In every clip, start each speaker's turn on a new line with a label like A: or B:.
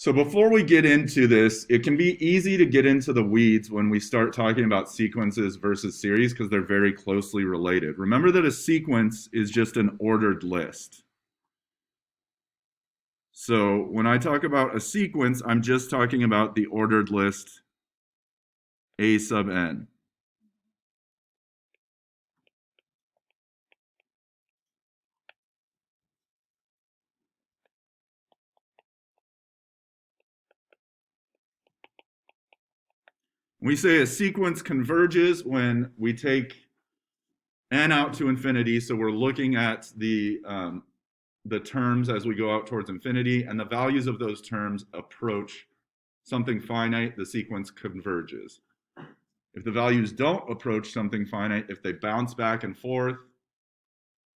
A: So before we get into this, it can be easy to get into the weeds when we start talking about sequences versus series because they're very closely related. Remember that a sequence is just an ordered list. So when I talk about a sequence, I'm just talking about the ordered list A sub n. We say a sequence converges when we take n out to infinity. So we're looking at the terms as we go out towards infinity, and the values of those terms approach something finite, the sequence converges. If the values don't approach something finite, if they bounce back and forth,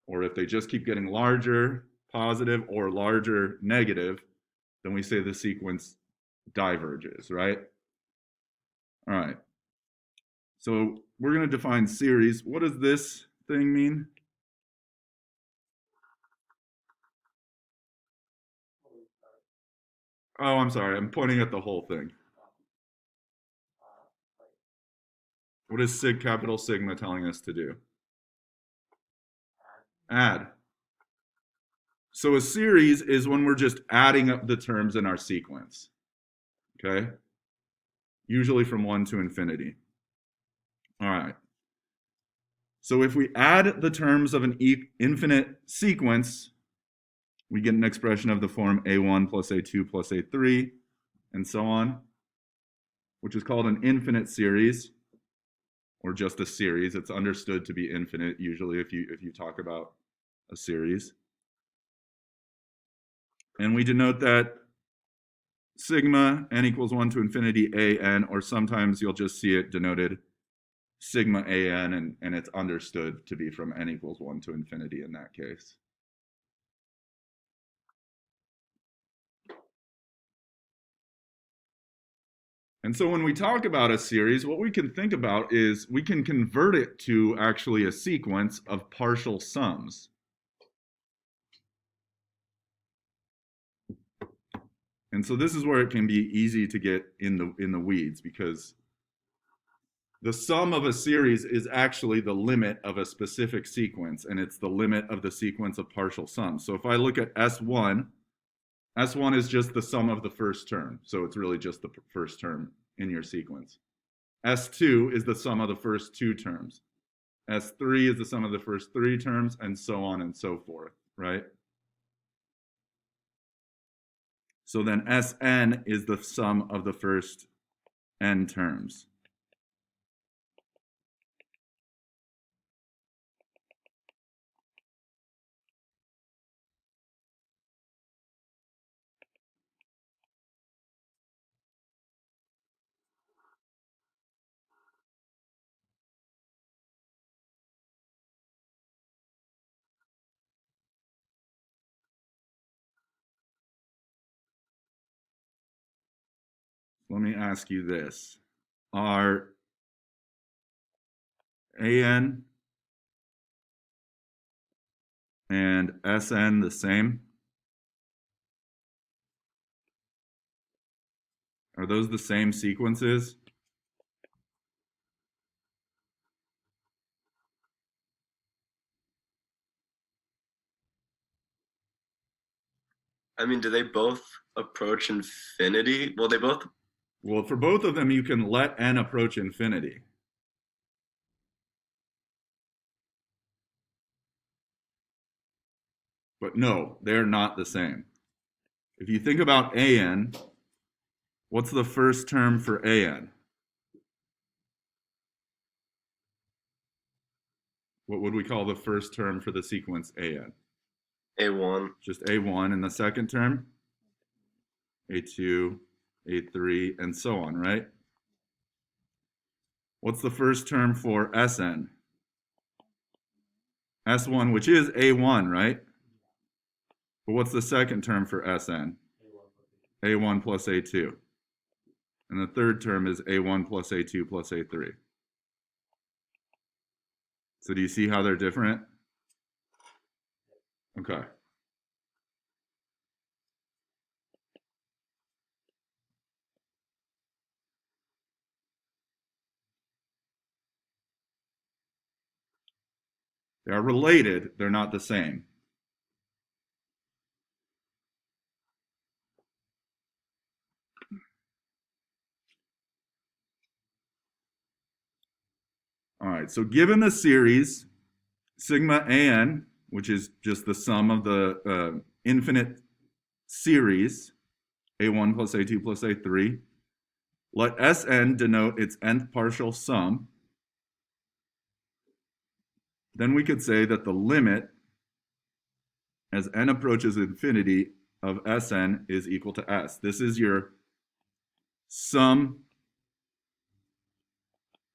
A: or if they just keep getting larger, positive, or larger, negative, then we say the sequence diverges, right? All right. So we're going to define series. What does this thing mean? Oh, I'm sorry. I'm pointing at the whole thing. What is capital sigma telling us to do? Add. So a series is when we're just adding up the terms in our sequence. Okay? Usually from 1 to infinity. All right. So if we add the terms of an infinite sequence, we get an expression of the form a1 plus a2 plus a3, and so on, which is called an infinite series, or just a series. It's understood to be infinite usually if you talk about a series. And we denote that sigma n equals 1 to infinity a n, or sometimes you'll just see it denoted sigma a n, and it's understood to be from n equals 1 to infinity in that case. And so when we talk about a series, what we can think about is we can convert it to actually a sequence of partial sums. And so this is where it can be easy to get in the weeds, because the sum of a series is actually the limit of a specific sequence, and it's the limit of the sequence of partial sums. So if I look at S1, S1 is just the sum of the first term. So it's really just the first term in your sequence. S2 is the sum of the first two terms. S3 is the sum of the first three terms, and so on and so forth, right? So then Sn is the sum of the first n terms. Let me ask you this. Are An and Sn the same? Are those the same sequences?
B: I mean, do they both approach infinity? Well, they both.
A: Well, for both of them, you can let n approach infinity. But no, they're not the same. If you think about An, what's the first term for An? What would we call the first term for the sequence An?
B: A1.
A: Just A1, and the second term? A2, A3, and so on, right? What's the first term for Sn? S1, which is A1, right? But what's the second term for Sn? A1 plus A2. And the third term is A1 plus A2 plus A3. So do you see how they're different? Okay. They are related, they're not the same. All right, so given the series, sigma an, which is just the sum of the infinite series, a1 plus a2 plus a3, let Sn denote its nth partial sum. Then we could say that the limit as n approaches infinity of Sn is equal to S. This is your sum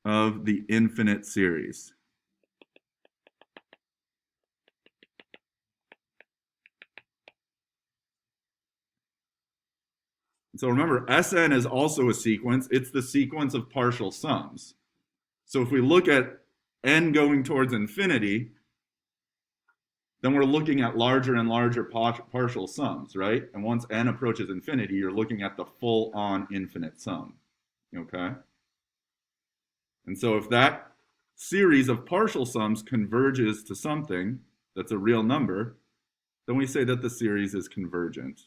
A: of the infinite series. So remember, Sn is also a sequence. It's the sequence of partial sums. So if we look at n going towards infinity, then we're looking at larger and larger partial sums, right? And once n approaches infinity, you're looking at the full-on infinite sum, okay? And so if that series of partial sums converges to something that's a real number, then we say that the series is convergent.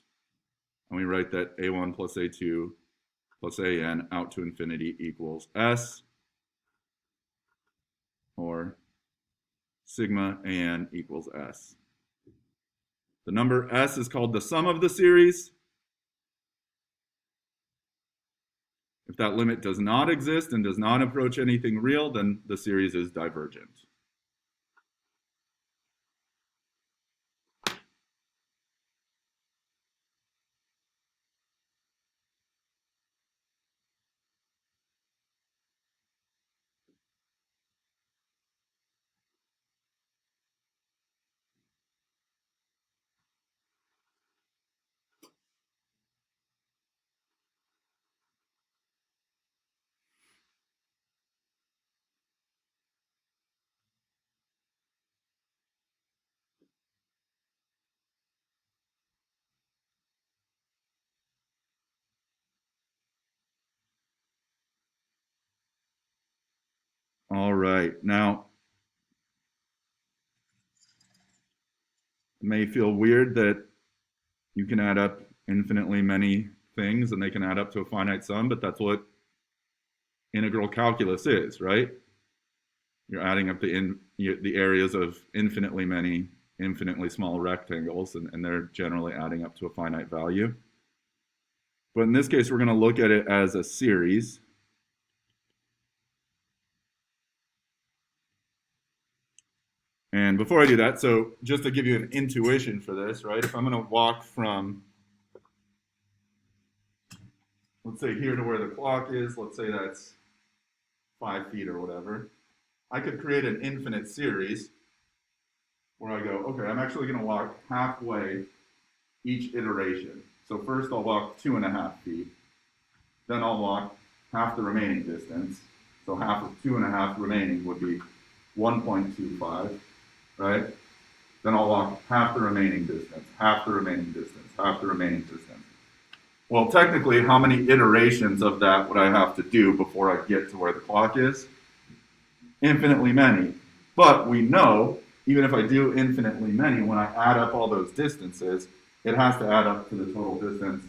A: And we write that a1 plus a2 plus an out to infinity equals S, or sigma an equals S. The number S is called the sum of the series. If that limit does not exist and does not approach anything real, then the series is divergent. All right, now, it may feel weird that you can add up infinitely many things and they can add up to a finite sum, but that's what integral calculus is, right? You're adding up the areas of infinitely many, infinitely small rectangles, and they're generally adding up to a finite value. But in this case, we're going to look at it as a series. And before I do that, so just to give you an intuition for this, right? If I'm going to walk from, let's say here to where the clock is, let's say that's 5 feet or whatever, I could create an infinite series where I go, okay, I'm actually going to walk halfway each iteration. So first I'll walk 2.5 feet. Then I'll walk half the remaining distance. So half of 2.5 remaining would be 1.25. Right? Then I'll walk half the remaining distance, half the remaining distance, half the remaining distance. Well, technically, how many iterations of that would I have to do before I get to where the clock is? Infinitely many. But we know, even if I do infinitely many, when I add up all those distances, it has to add up to the total distance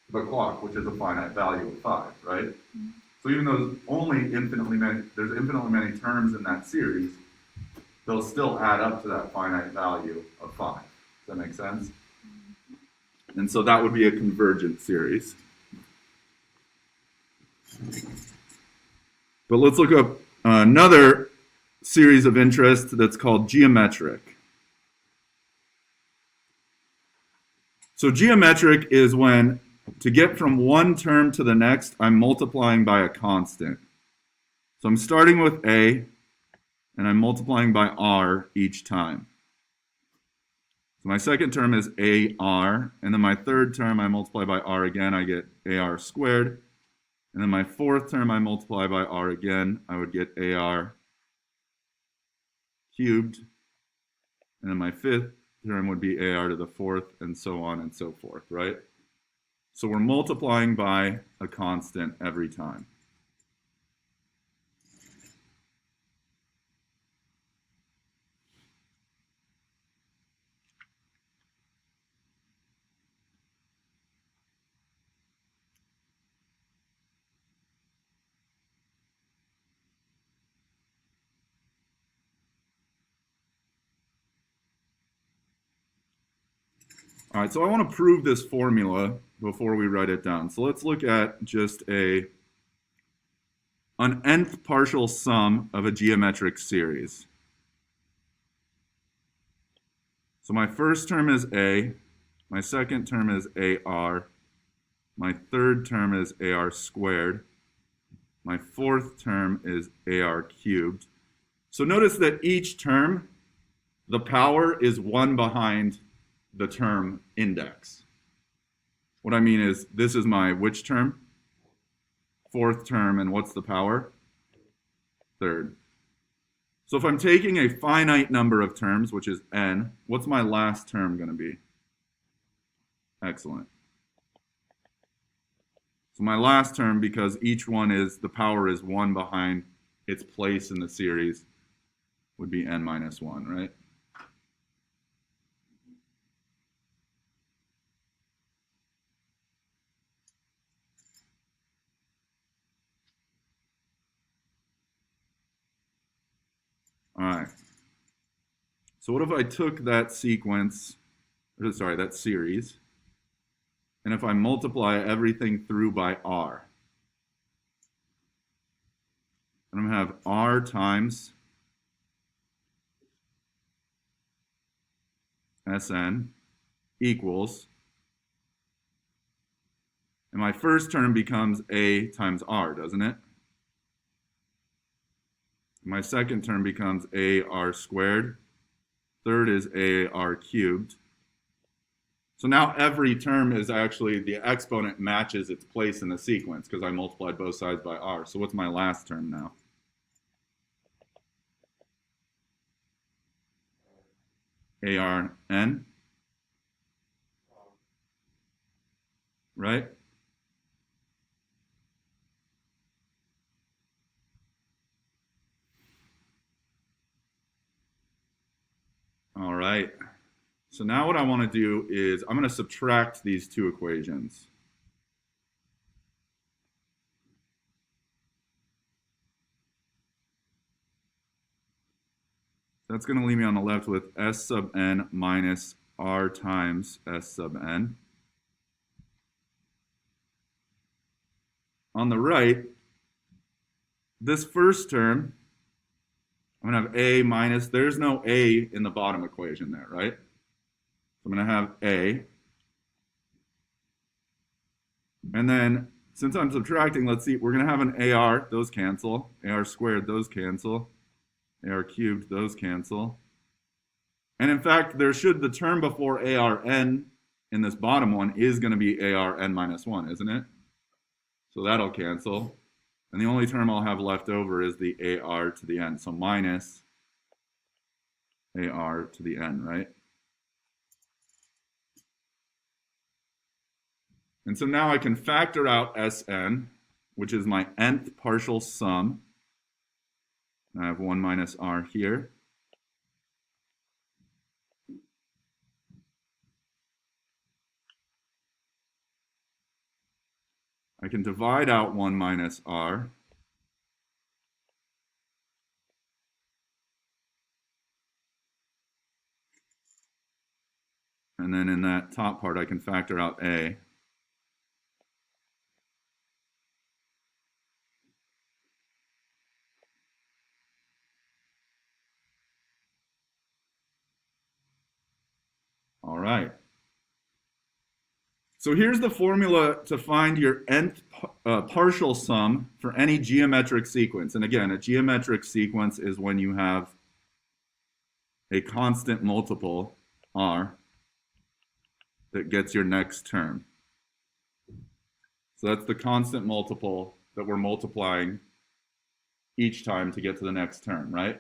A: of the clock, which is a finite value of 5, right? Mm-hmm. So even though there's infinitely many terms in that series, they'll still add up to that finite value of 5. Does that make sense? And so that would be a convergent series. But let's look up another series of interest that's called geometric. So geometric is when, to get from one term to the next, I'm multiplying by a constant. So I'm starting with A, and I'm multiplying by r each time. So my second term is AR, and then my third term I multiply by r again, I get AR squared. And then my fourth term I multiply by r again, I would get AR cubed. And then my fifth term would be AR to the fourth, and so on and so forth, right? So we're multiplying by a constant every time. All right, so I want to prove this formula before we write it down. So let's look at just an nth partial sum of a geometric series. So my first term is A, my second term is AR, my third term is AR squared, my fourth term is AR cubed. So notice that each term, the power is one behind the term index. What I mean is, this is my which term? Fourth term, and what's the power? Third. So if I'm taking a finite number of terms, which is n, what's my last term going to be? Excellent. So my last term, because each one is, the power is one behind its place in the series, would be n minus 1, right? All right. So what if I took that sequence, or sorry, that series, and if I multiply everything through by r? I'm going to have r times Sn equals, and my first term becomes a times r, doesn't it? My second term becomes AR squared. Third is AR cubed. So now every term is actually, the exponent matches its place in the sequence because I multiplied both sides by r. So what's my last term now? ARN, right? All right. So now what I want to do is I'm going to subtract these two equations. That's going to leave me on the left with S sub n minus r times S sub n. On the right, this first term, I'm going to have a minus, there's no a in the bottom equation there, right? So I'm going to have a. And then, since I'm subtracting, let's see, we're going to have an AR, those cancel. AR squared, those cancel. AR cubed, those cancel. And in fact, there should, the term before ARN in this bottom one is going to be ARN minus 1, isn't it? So that'll cancel. And the only term I'll have left over is the AR to the n. So minus AR to the n, right? And so now I can factor out Sn, which is my nth partial sum. I have 1 minus r here. I can divide out 1 minus r. And then in that top part, I can factor out a. All right. So here's the formula to find your nth partial sum for any geometric sequence. And again, a geometric sequence is when you have a constant multiple, r, that gets your next term. So that's the constant multiple that we're multiplying each time to get to the next term, right?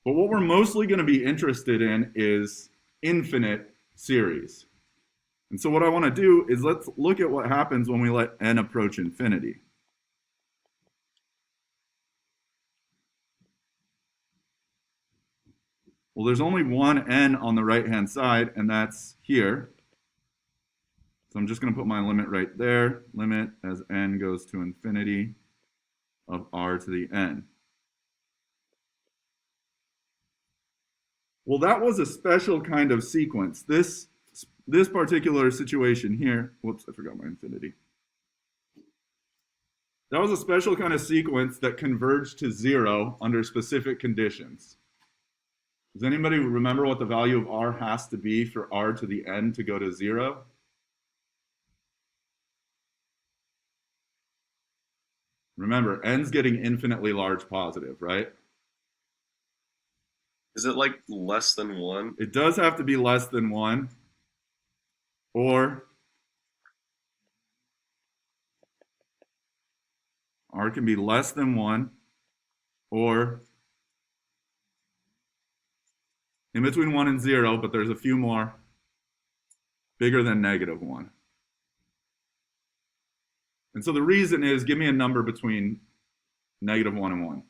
A: But what we're mostly going to be interested in is infinite series. And so what I want to do is let's look at what happens when we let n approach infinity. Well, there's only one n on the right-hand side, and that's here. So I'm just going to put my limit right there. Limit as n goes to infinity of r to the n. Well, that was a special kind of sequence. This particular situation here, whoops, I forgot my infinity. That was a special kind of sequence that converged to 0 under specific conditions. Does anybody remember what the value of r has to be for r to the n to go to 0? Remember, n's getting infinitely large positive, right?
B: Is it like less than 1?
A: It does have to be less than 1, or r can be less than 1, or in between 1 and 0, but there's a few more, bigger than -1. And so the reason is, give me a number between -1 and 1.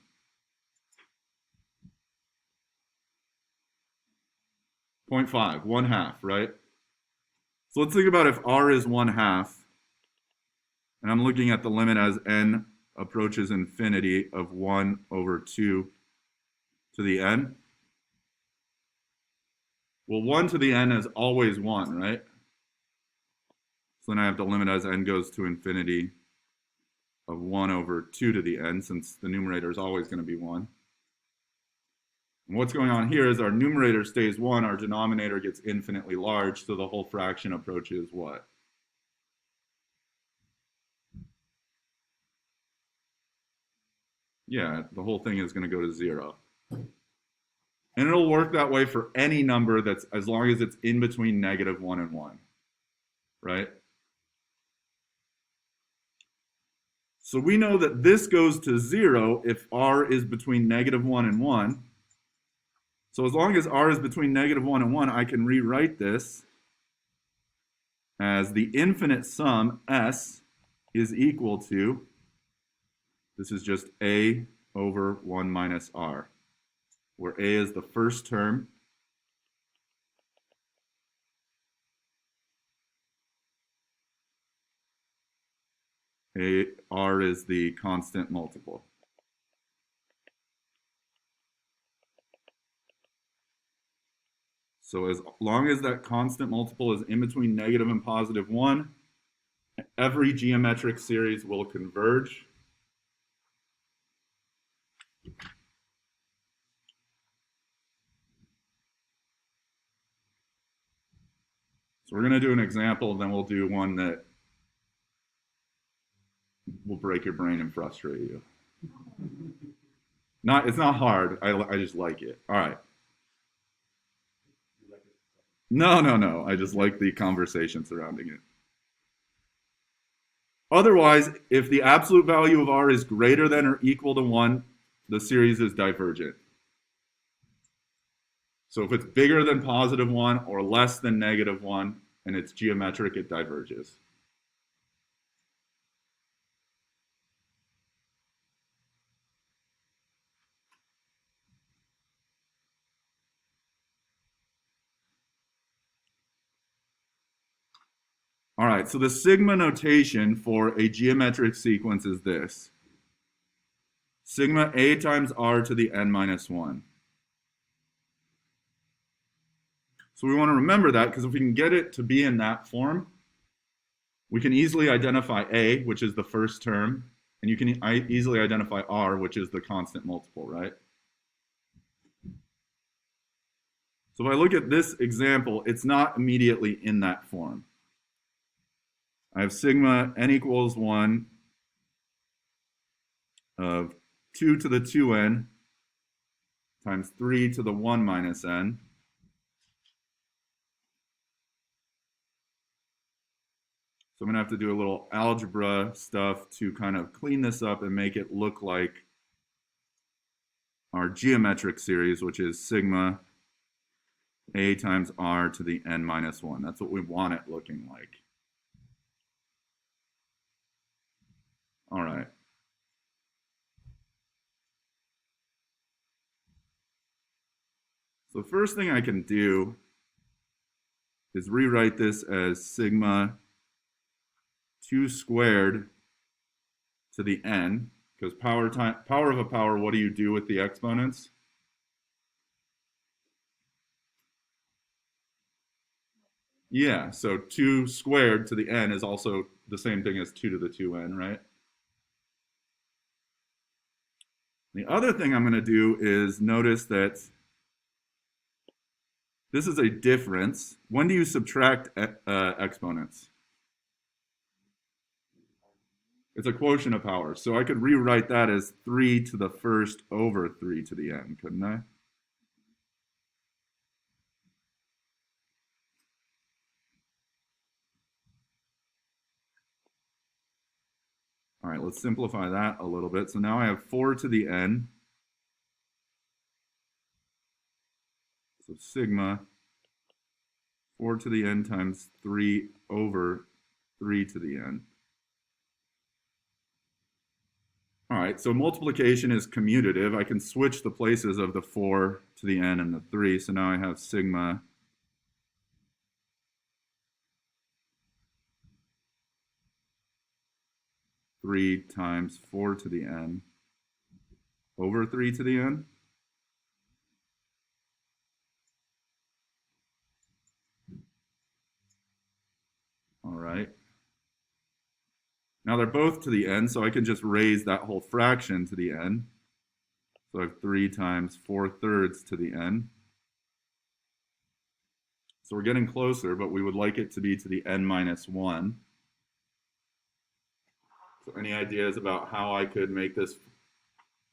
A: 0.5, 1/2, right? So let's think about if r is 1/2, and I'm looking at the limit as n approaches infinity of 1 over 2 to the n. Well, 1 to the n is always 1, right? So then I have the limit as n goes to infinity of 1 over 2 to the n, since the numerator is always going to be 1. And what's going on here is our numerator stays 1, our denominator gets infinitely large, so the whole fraction approaches what? Yeah, the whole thing is going to go to 0. And it'll work that way for any number that's, as long as it's in between -1 and 1, right? So we know that this goes to 0 if r is between -1 and 1. So as long as r is between -1 and 1, I can rewrite this as the infinite sum s is equal to, this is just a over 1 minus r, where a is the first term, r is the constant multiple. So as long as that constant multiple is in between negative and +1, every geometric series will converge. So we're going to do an example, then we'll do one that will break your brain and frustrate you. It's not hard. I just like it. All right. No. I just like the conversation surrounding it. Otherwise, if the absolute value of r is greater than or equal to 1, the series is divergent. So if it's bigger than +1 or less than -1 and it's geometric, it diverges. All right, so the sigma notation for a geometric sequence is this. Sigma a times r to the n minus 1. So we want to remember that, because if we can get it to be in that form, we can easily identify a, which is the first term, and you can easily identify r, which is the constant multiple, right? So if I look at this example, it's not immediately in that form. I have sigma n equals 1 of 2 to the 2n times 3 to the 1 minus n. So I'm going to have to do a little algebra stuff to kind of clean this up and make it look like our geometric series, which is sigma a times r to the n minus 1. That's what we want it looking like. All right. So the first thing I can do is rewrite this as sigma 2 squared to the n, because power of a power, what do you do with the exponents? Yeah, so 2 squared to the n is also the same thing as 2 to the 2n, right? The other thing I'm going to do is notice that this is a difference. When do you subtract exponents? It's a quotient of powers. So I could rewrite that as 3 to the first over 3 to the n, couldn't I? All right, let's simplify that a little bit. So now I have 4 to the n. So sigma 4 to the n times 3 over 3 to the n. All right, so multiplication is commutative. I can switch the places of the 4 to the n and the 3. So now I have sigma 3 times 4 to the n over 3 to the n. All right. Now they're both to the n, so I can just raise that whole fraction to the n. So I have 3 times 4/3 to the n. So we're getting closer, but we would like it to be to the n minus 1. So any ideas about how I could make this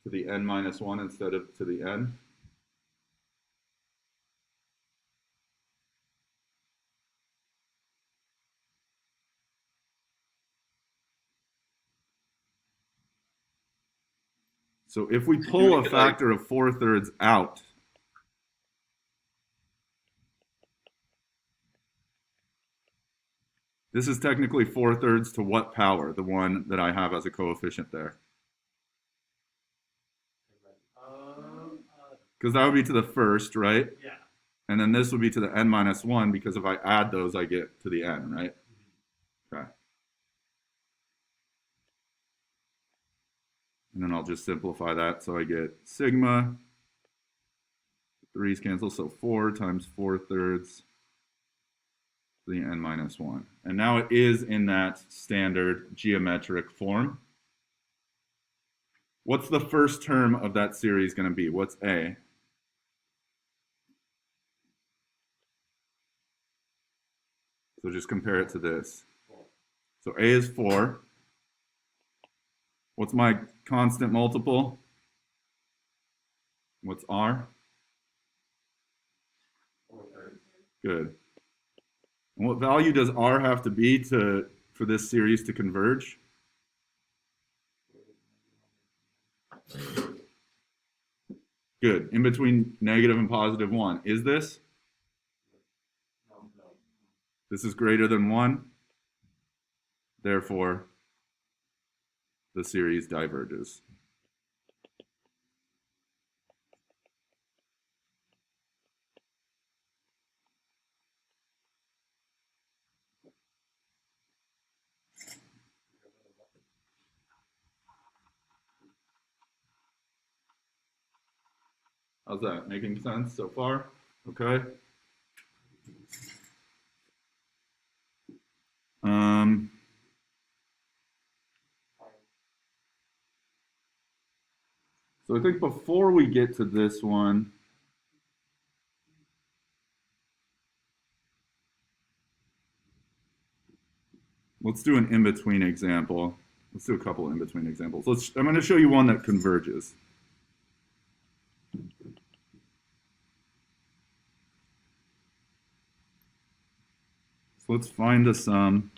A: to the n minus 1 instead of to the n? So if we pull a factor of 4/3 out, this is technically 4/3 to what power? The one that I have as a coefficient there. Because that would be to the first, right?
C: Yeah.
A: And then this would be to the n minus 1, because if I add those, I get to the n, right? Okay. And then I'll just simplify that. So I get sigma, 3's cancel, so 4 times 4/3 to the n minus 1. And now it is in that standard geometric form. What's the first term of that series going to be? What's a? So just compare it to this. So a is 4. What's my constant multiple? What's r? Good. And what value does r have to be for this series to converge? Good. In between negative and positive 1. Is this? This is greater than 1. Therefore, the series diverges. How's that? Making sense so far? Okay. So I think before we get to this one, let's do an in-between example. Let's do a couple in-between examples. I'm going to show you one that converges. So let's find a sum.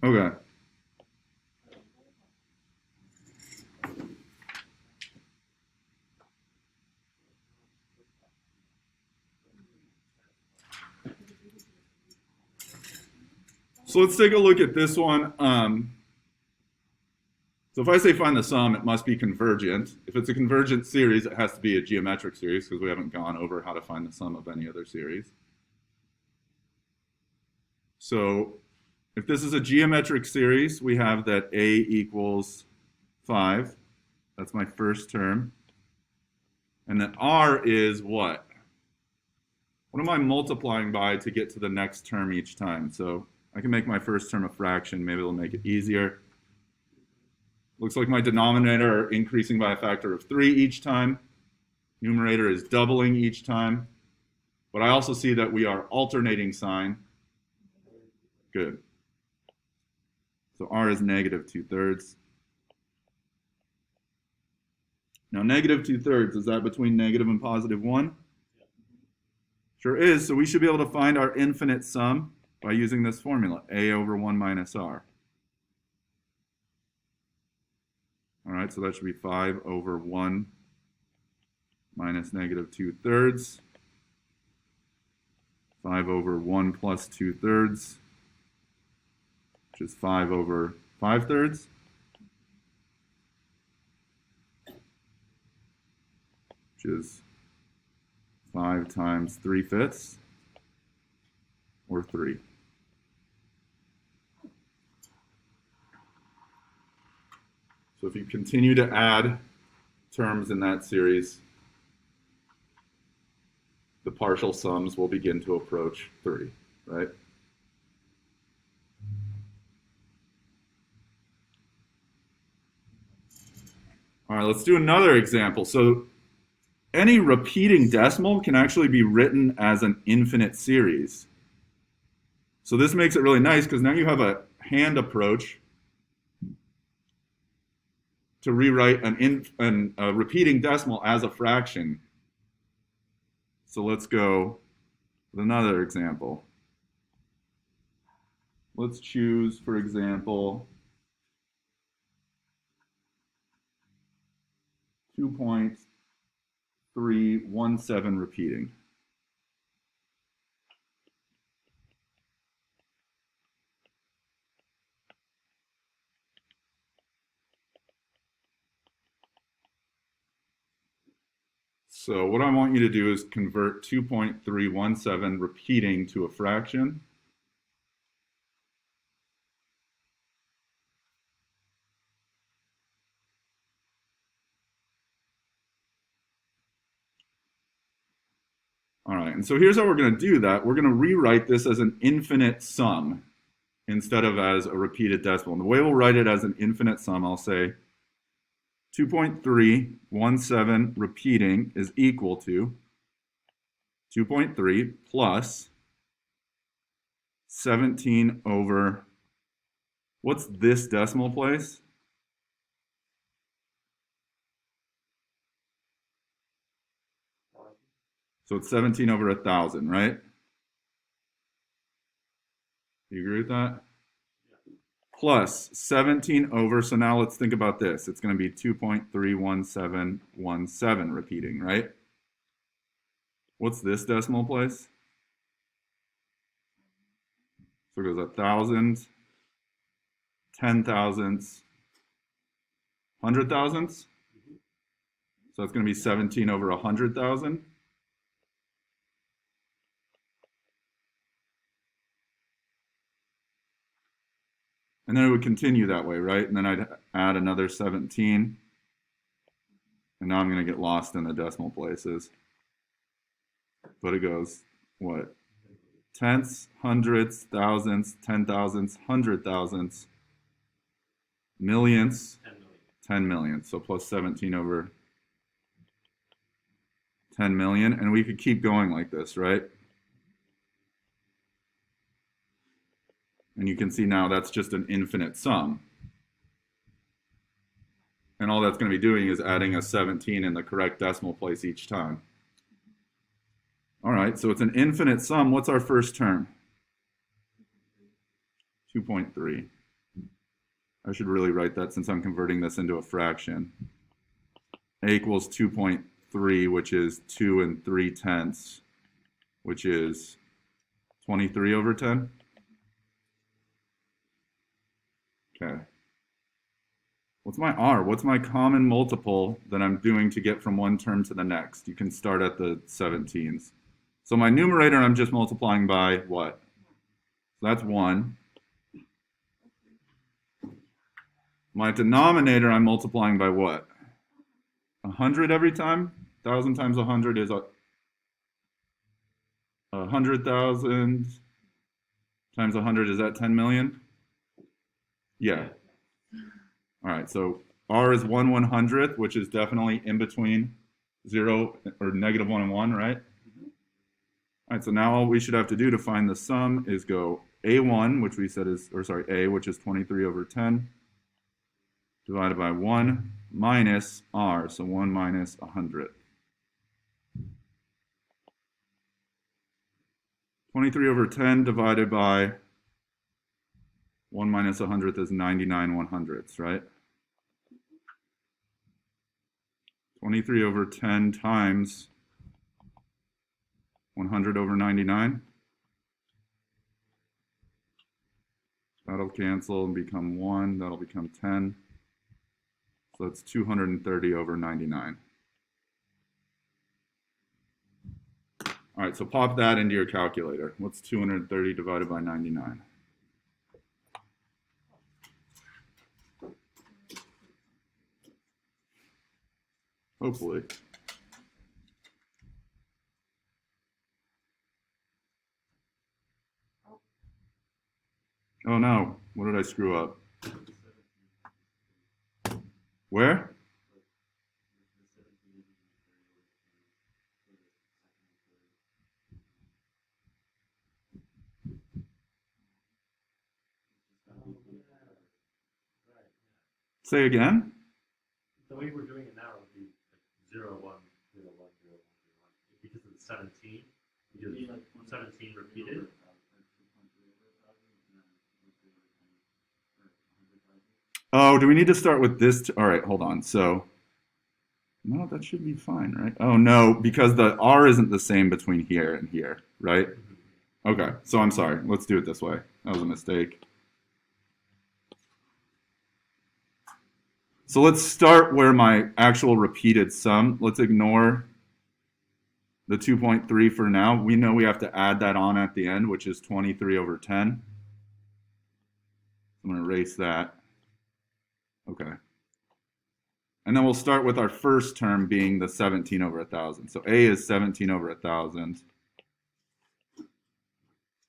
A: Okay. So let's take a look at this one. So if I say find the sum, it must be convergent. If it's a convergent series, it has to be a geometric series because we haven't gone over how to find the sum of any other series. So if this is a geometric series, we have that a equals 5. That's my first term. And then r is what? What am I multiplying by to get to the next term each time? So I can make my first term a fraction. Maybe it'll make it easier. Looks like my denominator are increasing by a factor of 3 each time. Numerator is doubling each time. But I also see that we are alternating sign. Good. So r is negative 2/3. Now negative 2/3, is that between negative and positive 1? Sure is. So we should be able to find our infinite sum by using this formula, a over 1 minus r. All right, so that should be 5 over 1 minus negative 2/3. 5 over 1 plus 2/3, which is 5 over 5/3. Which is 5 times 3/5, or 3. So if you continue to add terms in that series, the partial sums will begin to approach 3, right? All right, let's do another example. So any repeating decimal can actually be written as an infinite series. So this makes it really nice because now you have a hand approach to rewrite a repeating decimal as a fraction. So let's go with another example. Let's choose, for example, 2.317 repeating. So what I want you to do is convert 2.317 repeating to a fraction. All right, and so here's how we're going to do that. We're going to rewrite this as an infinite sum instead of as a repeated decimal. And the way we'll write it as an infinite sum, I'll say 2.317 repeating is equal to 2.3 plus 17 over, what's this decimal place? So it's 17 over 1,000, right? Do you agree with that? Plus 17 over, so now let's think about this. It's going to be 2.31717 repeating, right? What's this decimal place? So it goes 1,000, 10,000s, 100,000s. So that's going to be 17 over 100,000. And then it would continue that way, right? And then I'd add another 17. And now I'm going to get lost in the decimal places. But it goes, what? Tenths, hundreds, thousands, 10,000s, 100,000s, millions, 10 million. So plus 17 over 10 million. And we could keep going like this, right? And you can see now that's just an infinite sum. And all that's going to be doing is adding a 17 in the correct decimal place each time. All right, so it's an infinite sum. What's our first term? 2.3. I should really write that since I'm converting this into a fraction. A equals 2.3, which is 2 3/10, which is 23 over 10. Okay. What's my R? What's my common multiple that I'm doing to get from one term to the next? You can start at the 17s. So my numerator, I'm just multiplying by what? So that's 1. My denominator, I'm multiplying by what? 100 every time? 1,000 times 100 is 100,000 times 100, is that 10 million? Yeah. All right, so R is 1/100th, which is definitely in between 0 or -1 and 1, right? All right, so now all we should have to do to find the sum is go A1, which we said is, or sorry, A, which is 23 over 10, divided by 1 minus R, so 1 minus 100. 23 over 10 divided by 1 minus 100th is 99/100ths, right? 23 over 10 times 100 over 99. That'll cancel and become 1. That'll become 10. So that's 230 over 99. All right, so pop that into your calculator. What's 230 divided by 99? Hopefully. Oh no, what did I screw up? Where? Say again?
C: The way we're doing it now would be like 0, 1, 0, 1, 0, 1, 0, 1. Because of the 17, because 17 repeated.
A: Oh, do we need to start with this? All right, hold on. So, no, that should be fine, right? Oh, no, because the R isn't the same between here and here, right? Okay, so I'm sorry. Let's do it this way. That was a mistake. So let's start where my actual repeated sum, let's ignore the 2.3 for now. We know we have to add that on at the end, which is 23 over 10. I'm going to erase that. Okay. And then we'll start with our first term being the 17 over 1,000. So A is 17 over 1,000.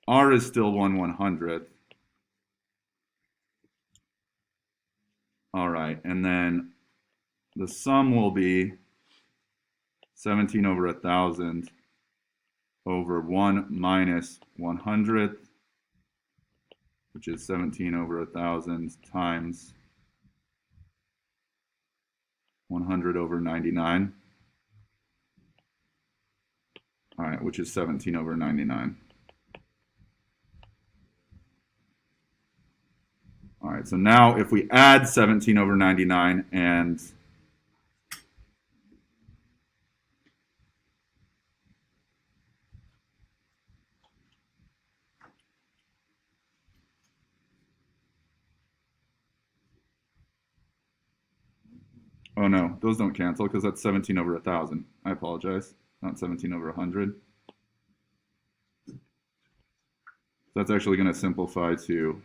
A: R is still 1/100th. All right, and then the sum will be 17 over 1,000 over 1 minus 100th, which is 17 over 1,000 times 100 over 99. All right, which is 17 over 99. All right, so now if we add 17 over 99 and oh no, those don't cancel because that's 17 over 1,000. I apologize, not 17 over 100. So that's actually going to simplify to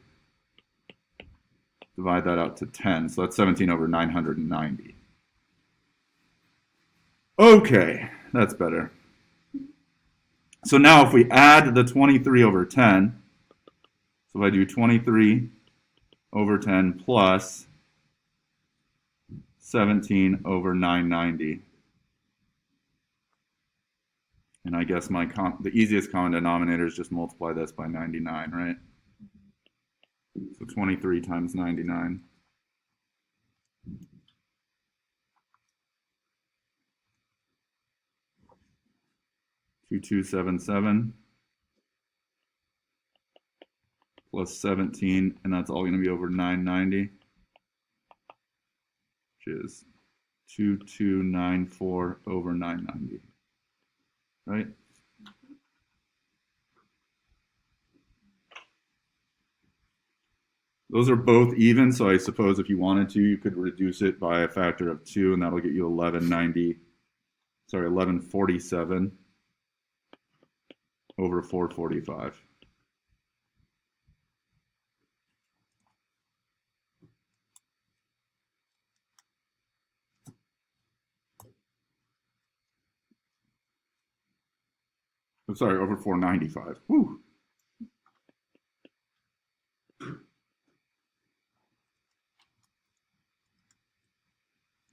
A: divide that out to 10. So that's 17 over 990. Okay, that's better. So now if we add the 23 over 10, so if I do 23 over 10 plus 17 over 990, and I guess the easiest common denominator is just multiply this by 99, right? So 23 times 99. $2,277 plus 17, and that's all going to be over 990, which is 2294 over 990, right? Those are both even, so I suppose if you wanted to, you could reduce it by a factor of 2, and that'll get you 1147 over 445. I'm sorry, over 495. Whew.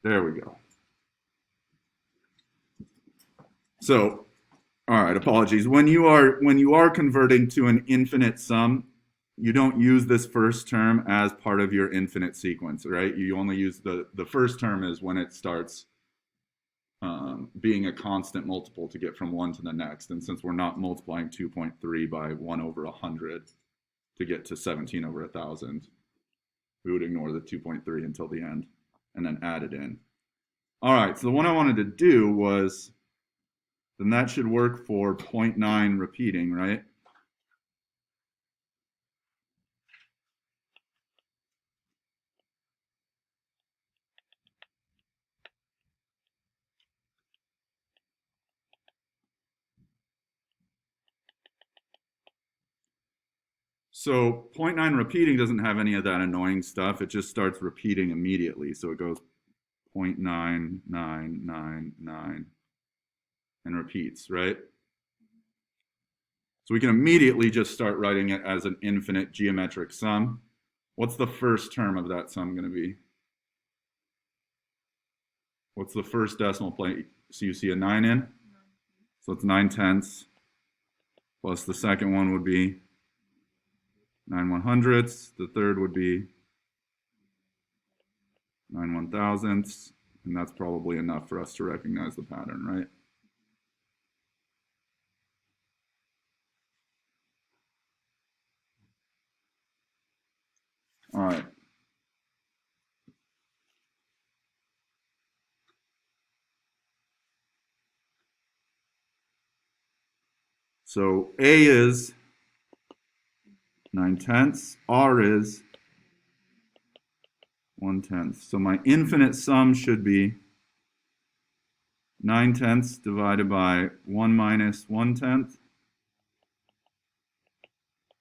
A: There we go. So, all right, apologies. When you are converting to an infinite sum, you don't use this first term as part of your infinite sequence, right? You only use the first term is when it starts being a constant multiple to get from one to the next. And since we're not multiplying 2.3 by 1 over 100 to get to 17 over 1,000, we would ignore the 2.3 until the end and then add it in. All right, so the one I wanted to do was, then that should work for 0.9 repeating, right? So 0.9 repeating doesn't have any of that annoying stuff. It just starts repeating immediately. So it goes 0.9999 and repeats, right? So we can immediately just start writing it as an infinite geometric sum. What's the first term of that sum going to be? What's the first decimal place? So you see a 9 in? So it's 9/10 plus the second one would be 9/100ths. The third would be 9/1000ths. And that's probably enough for us to recognize the pattern, right? All right. So A is 9/10, R is 1/10. So my infinite sum should be 9/10 divided by 1 minus 1/10,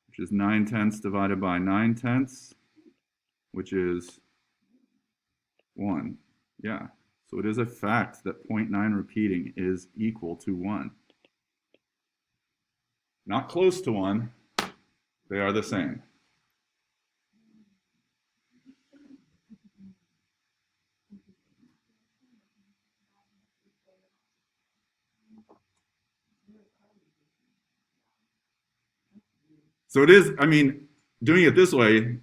A: which is 9/10 divided by 9/10, which is 1. Yeah, so it is a fact that 0.9 repeating is equal to 1. Not close to 1, they are the same. So it is, I mean, doing it this way,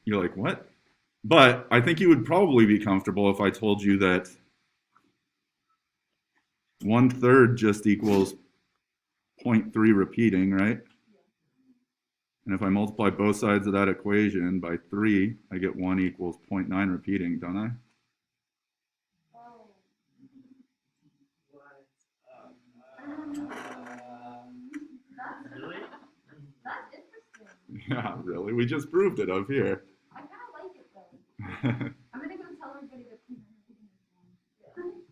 A: you're like, what? But I think you would probably be comfortable if I told you that 1/3 just equals 0.3 repeating, right? And if I multiply both sides of that equation by 3, I get 1 equals 0.9 repeating, don't I?
C: Really?
D: That's interesting.
A: Yeah, really? We just proved it up here.
D: I kind of like it though. I'm gonna go tell everybody that please don't repeat this one.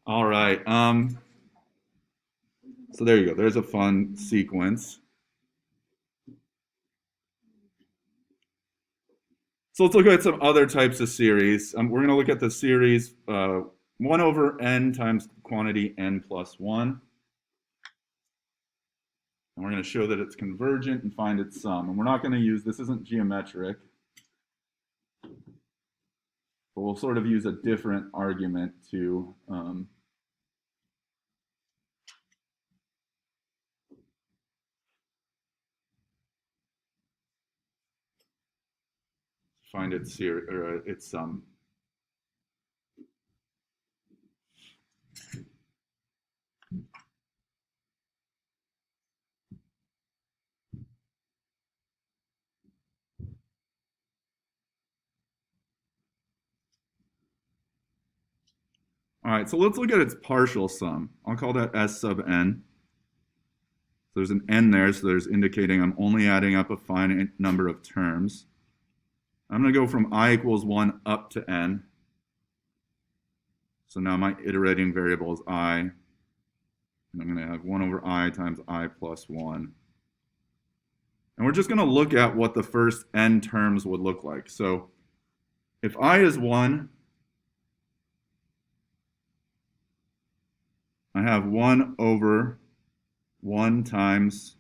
A: All right. So there you go. There's a fun sequence. So let's look at some other types of series. We're going to look at the series 1 over n times quantity n plus 1. And we're going to show that it's convergent and find its sum. And we're not going to use, this isn't geometric, but we'll sort of use a different argument to find its series or its sum. All right, so let's look at its partial sum. I'll call that S sub n. So there's an n there, so there's indicating I'm only adding up a finite number of terms. I'm going to go from I equals 1 up to n. So now my iterating variable is I. And I'm going to have 1 over I times I plus 1. And we're just going to look at what the first n terms would look like. So if I is 1, I have 1 over 1 times,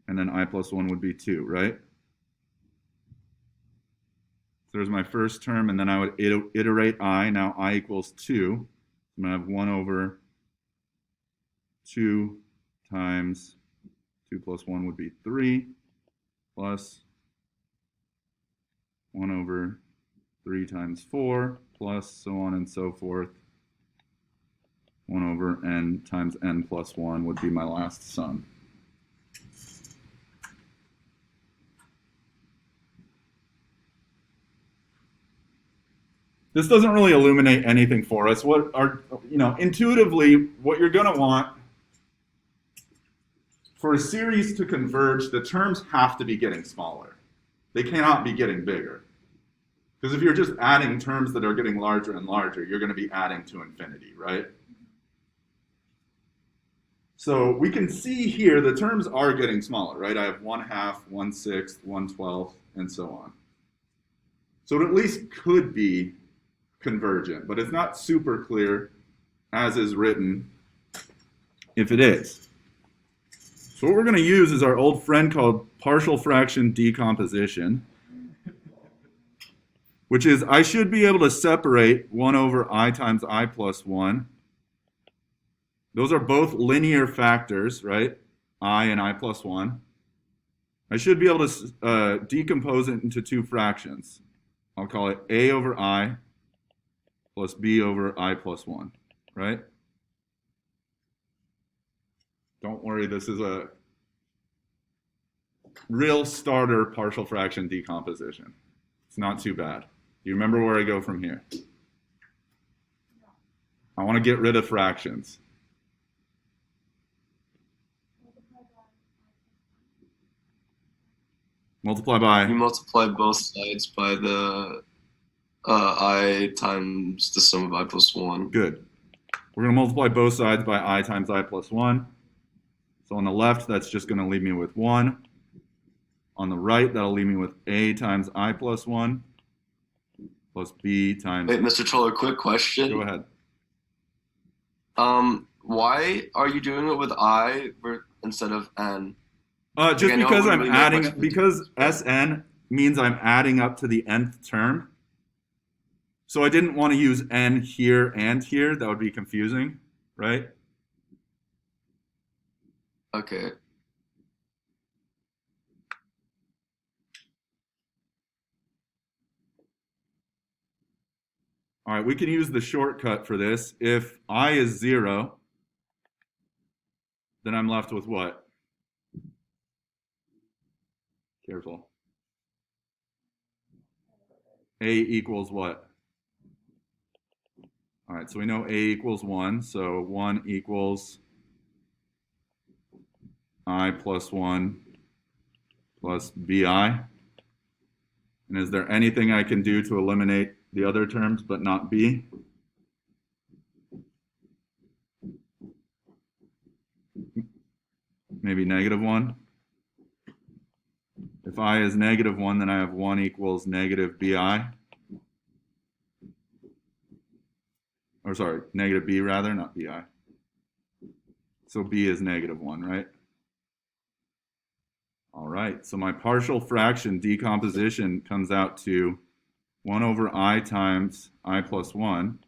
A: and then I plus 1 would be 2, right? So there's my first term, and then I would iterate I. Now I equals 2. I'm going to have 1 over 2 times 2 plus 1 would be 3, plus 1 over 3 times 4, plus so on and so forth. 1 over n times n plus 1 would be my last sum. This doesn't really illuminate anything for us. Intuitively, what you're going to want for a series to converge, the terms have to be getting smaller. They cannot be getting bigger. Because if you're just adding terms that are getting larger and larger, you're going to be adding to infinity, right? So we can see here the terms are getting smaller, right? I have 1/2, 1/6, 1/12, and so on. So it at least could be convergent, but it's not super clear as is written if it is. So what we're going to use is our old friend called partial fraction decomposition, which is I should be able to separate 1 over I times I plus 1. Those are both linear factors, right? I and I plus 1. I should be able to decompose it into two fractions. I'll call it A over I plus B over I plus 1, right? Don't worry, this is a real starter partial fraction decomposition. It's not too bad. Do you remember where I go from here? I want to get rid of fractions. Multiply by?
B: You multiply both sides by the I times the sum of I plus 1.
A: Good. We're going to multiply both sides by I times I plus 1. So on the left, that's just going to leave me with 1. On the right, that'll leave me with A times I plus 1 plus B times...
B: Wait, Mr. Troller, quick question.
A: Go ahead.
B: Why are you doing it with I instead of N?
A: Just
B: Like,
A: because I'm
B: really make
A: adding,
B: much
A: because Sn means I'm adding up to the nth term. So I didn't want to use n here and here. That would be confusing, right?
B: Okay.
A: All right, we can use the shortcut for this. If I is 0, then I'm left with what? Careful. A equals what? All right, so we know A equals 1, so 1 equals I plus 1 plus BI. And is there anything I can do to eliminate the other terms but not B? Maybe -1. If I is -1, then I have 1 equals negative BI. Or sorry, negative B rather, not BI. So B is -1, right? All right, so my partial fraction decomposition comes out to 1 over I times I plus 1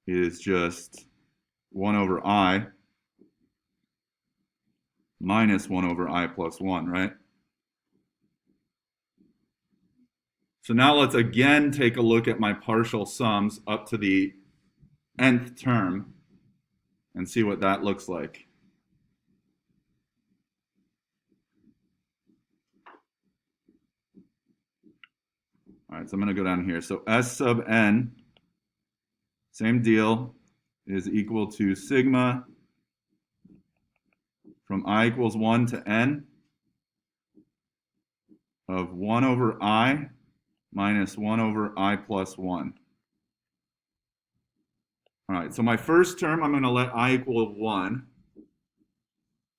A: is just 1 over I minus 1 over I plus 1, right? So now let's again take a look at my partial sums up to the nth term and see what that looks like. All right, so I'm going to go down here. So S sub n, same deal, is equal to sigma from I equals 1 to n of 1 over I minus 1 over I plus 1. All right, so my first term, I'm going to let I equal 1.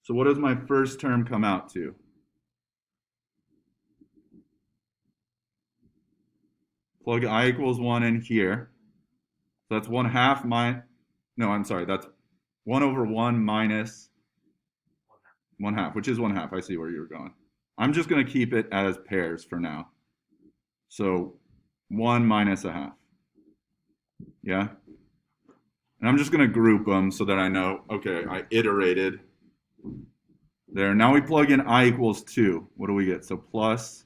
A: So what does my first term come out to? Plug I equals 1 in here. So that's 1/2 no, I'm sorry, that's 1 over 1 minus 1/2, which is 1/2. I see where you were going. I'm just going to keep it as pairs for now. So 1 minus 1/2. Yeah? And I'm just going to group them so that I know, okay, I iterated there. Now we plug in I equals 2. What do we get? So plus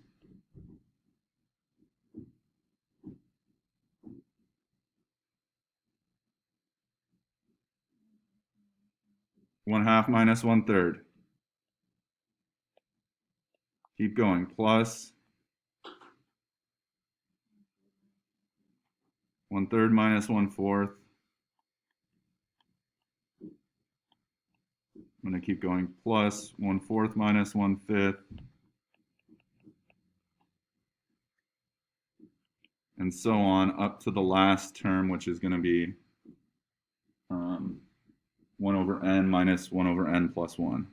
A: 1/2 minus 1/3. Keep going. Plus 1/3 minus 1/4. I'm going to keep going. Plus 1/4 minus 1/5. And so on up to the last term, which is going to be 1 over n minus 1 over n plus 1.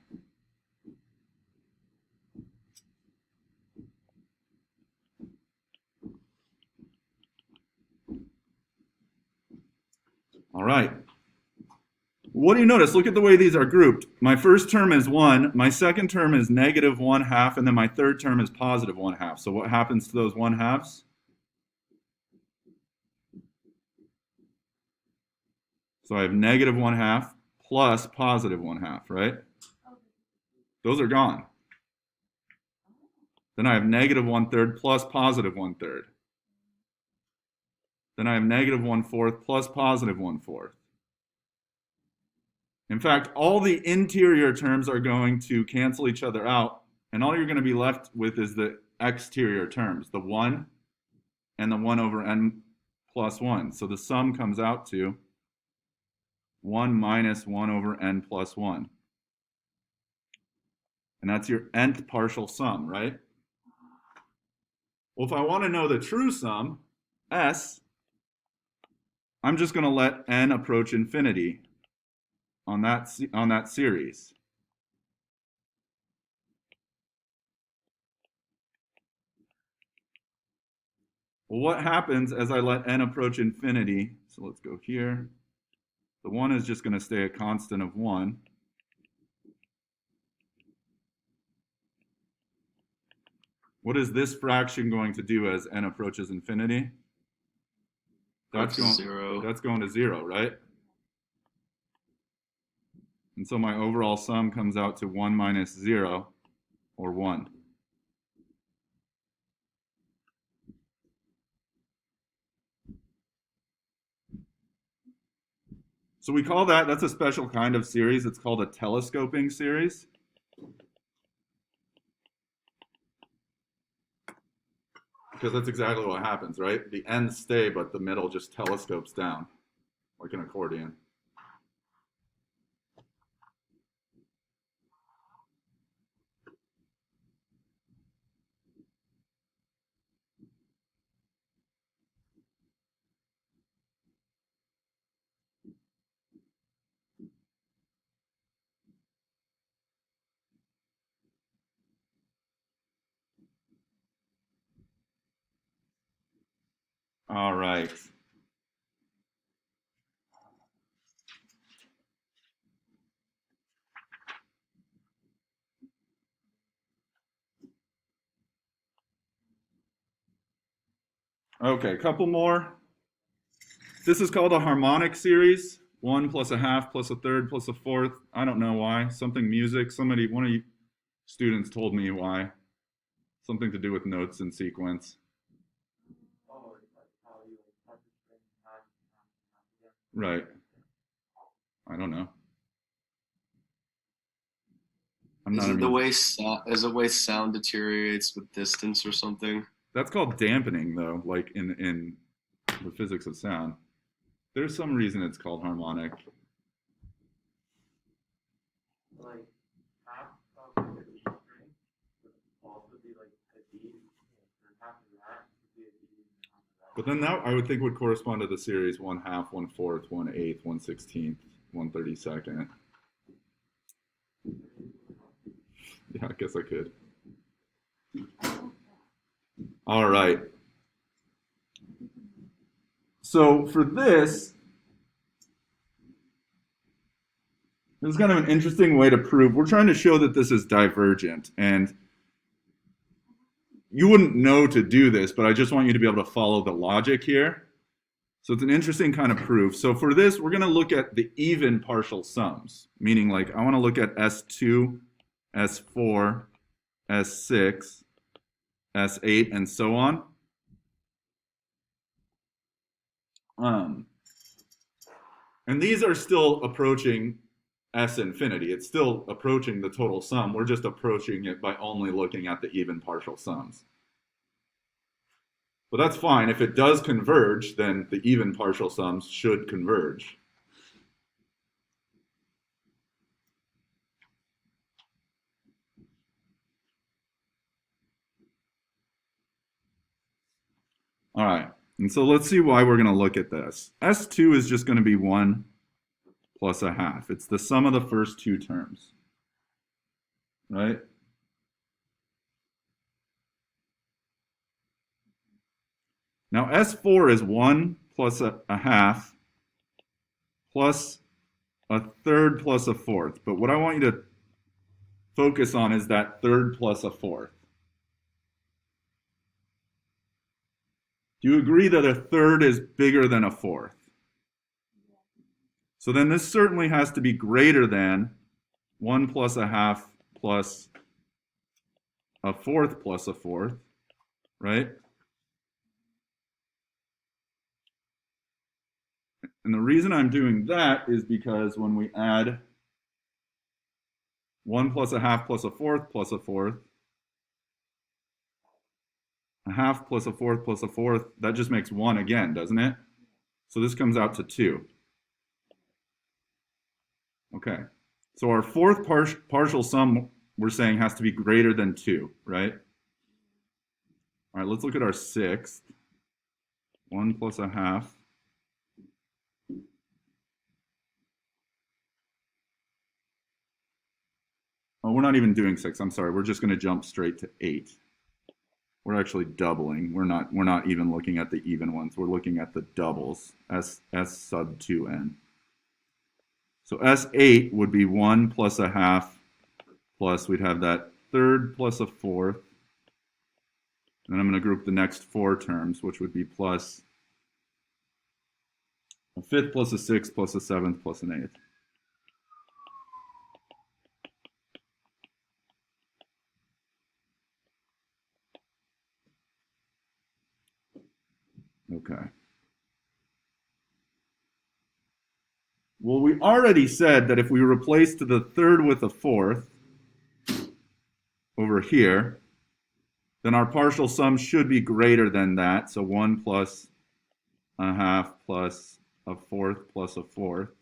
A: All right. What do you notice? Look at the way these are grouped. My first term is 1, my second term is negative 1/2, and then my third term is positive 1/2. So what happens to those 1/2s? So I have negative 1/2 plus positive 1/2, right? Those are gone. Then I have negative 1/3 plus positive 1/3. Then I have negative 1/4 plus positive 1/4. In fact, all the interior terms are going to cancel each other out, and all you're going to be left with is the exterior terms, the 1 and the 1 over n plus 1. So the sum comes out to 1 minus 1 over n plus 1. And that's your nth partial sum, right? Well, if I want to know the true sum, S, I'm just going to let n approach infinity on that series. Well, what happens as I let n approach infinity? So let's go here. The 1 is just going to stay a constant of 1. What is this fraction going to do as n approaches infinity? That's going to 0, right? And so my overall sum comes out to 1 minus 0, or 1. So we call that's a special kind of series. It's called a telescoping series. Because that's exactly what happens, right? The ends stay, but the middle just telescopes down, like an accordion. All right. Okay, a couple more. This is called a harmonic series. 1 plus 1/2 plus 1/3 plus 1/4. I don't know why. Something music. One of you students told me why. Something to do with notes and sequence. Right. I don't know.
B: Is it the way sound deteriorates with distance or something?
A: That's called dampening, though, like in the physics of sound. There's some reason it's called harmonic.
C: Like
A: But then that I would think would correspond to the series 1/2, 1/4, 1/8, 1/16, 1/32. Yeah, I guess I could. All right. So for this is kind of an interesting way to prove. We're trying to show that this is divergent, and you wouldn't know to do this, but I just want you to be able to follow the logic here. So it's an interesting kind of proof. So for this, we're going to look at the even partial sums, meaning like I want to look at S2, S4, S6, S8, and so on. And these are still approaching S infinity. It's still approaching the total sum. We're just approaching it by only looking at the even partial sums. But that's fine. If it does converge, then the even partial sums should converge. All right. And so let's see why we're going to look at this. S2 is just going to be 1 plus 1/2. It's the sum of the first two terms, right? Now S4 is 1 plus 1/2 plus 1/3 plus 1/4. But what I want you to focus on is that 1/3 plus 1/4. Do you agree that 1/3 is bigger than 1/4? So then this certainly has to be greater than 1 plus 1/2 plus 1/4 plus 1/4, right? And the reason I'm doing that is because when we add 1 plus 1/2 plus 1/4 plus 1/4, 1/2 plus 1/4 plus 1/4, that just makes 1 again, doesn't it? So this comes out to 2. Okay, so our fourth partial sum we're saying has to be greater than 2, right? All right, let's look at our sixth. 1 plus 1/2. Oh, we're not even doing 6. I'm sorry. We're just going to jump straight to 8. We're actually doubling. We're not even looking at the even ones. We're looking at the doubles. S sub 2n. So S8 would be 1 plus 1/2 plus we'd have that 1/3 plus 1/4. And I'm going to group the next 4 terms, which would be plus 1/5 plus 1/6 plus 1/7 plus 1/8. Okay. Well, we already said that if we replace the 1/3 with a 1/4 over here, then our partial sum should be greater than that. So 1 plus 1/2 plus 1/4 plus 1/4.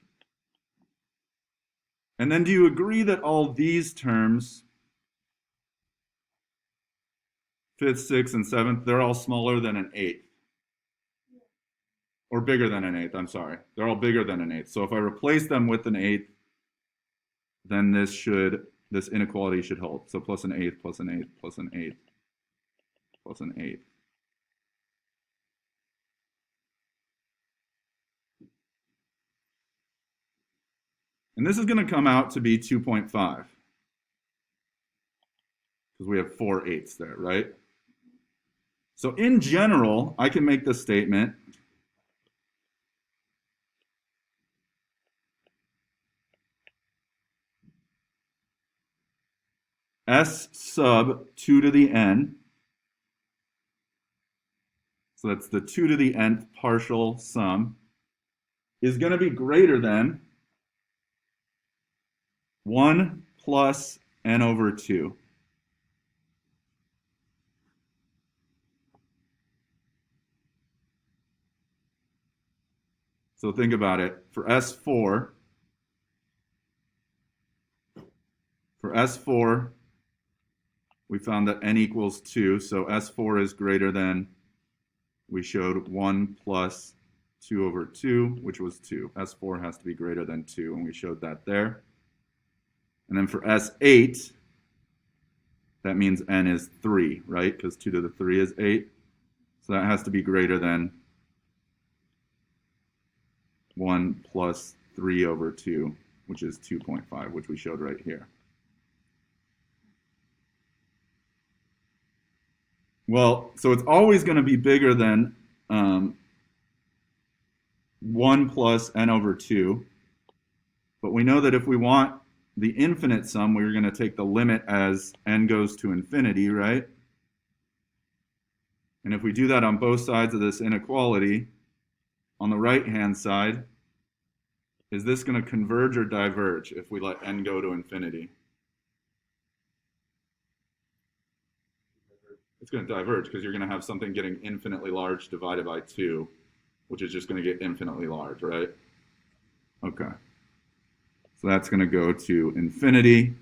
A: And then do you agree that all these terms, 5th, 6th, and 7th, they're all smaller than an 1/8? Or bigger than an 1/8, I'm sorry. They're all bigger than an 1/8. So if I replace them with an 1/8, then this inequality should hold. So plus an 1/8 plus an 1/8 plus an 1/8 plus an 1/8. And this is going to come out to be 2.5. Because we have 4/8 there, right? So in general, I can make this statement. S sub 2 to the n, so that's the 2 to the nth partial sum, is going to be greater than 1 plus n over 2. So think about it. For S4, we found that n equals 2, so S4 is greater than, we showed 1 plus 2 over 2, which was 2. S4 has to be greater than 2, and we showed that there. And then for S8, that means n is 3, right? Because 2 to the 3 is 8. So that has to be greater than 1 plus 3 over 2, which is 2.5, which we showed right here. Well, so it's always going to be bigger than 1 plus n over 2. But we know that if we want the infinite sum, we're going to take the limit as n goes to infinity, right? And if we do that on both sides of this inequality, on the right-hand side, is this going to converge or diverge if we let n go to infinity? It's going to diverge because you're going to have something getting infinitely large divided by 2, which is just going to get infinitely large, right? Okay. So that's going to go to infinity,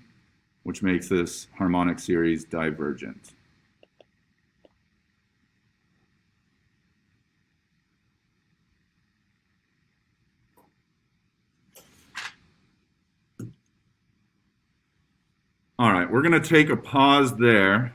A: which makes this harmonic series divergent. All right, we're going to take a pause there.